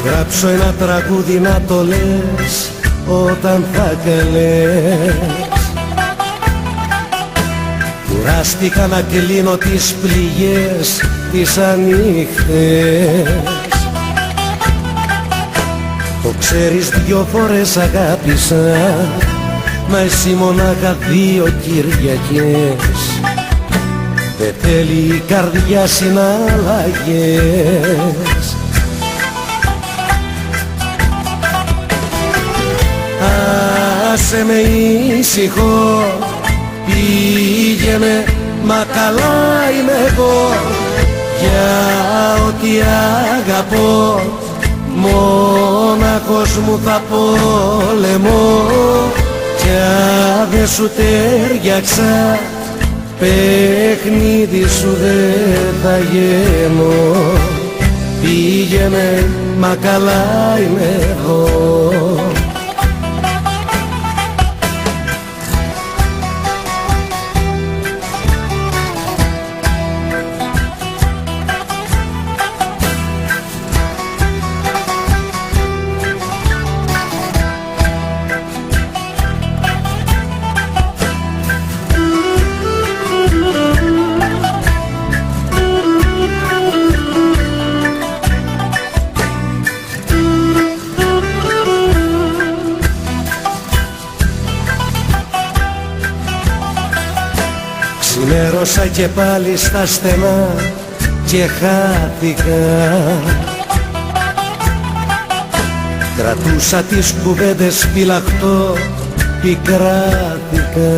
γράψω ένα τραγούδι να το λες όταν θα καλές. Κουράστηκα να κλείνω τις πληγές τις ανοιχτές. Το ξέρεις, 2 φορές αγάπησα, μα εσύ μονάχα 2 Κυριακές. Δεν θέλει η καρδιά συναλλαγές. Άσε με ήσυχο, πήγαινε, μα καλά είμαι εγώ. Για ό,τι αγαπώ, μόναχος μου θα πολεμώ. Κι αν δεν σου τέριαξα, παιχνίδι σου δεν θα γίνω. Πήγαινε, μα καλά είμαι εγώ. Ξημέρωσα και πάλι στα στενά και χάθηκα. Κρατούσα τις κουβέντες φυλαχτό, πικράθηκα.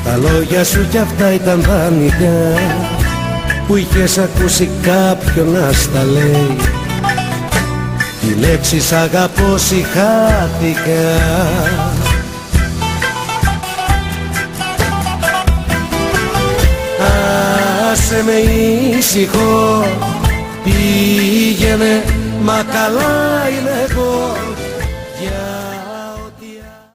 Τα λόγια σου κι αυτά ήταν δανεικά, που είχες ακούσει κάποιον να στα λέει. Η λέξη σ' αγαπώ συχάθηκα. Άσε με ήσυχο, πήγαινε, μα καλά είμαι εγώ.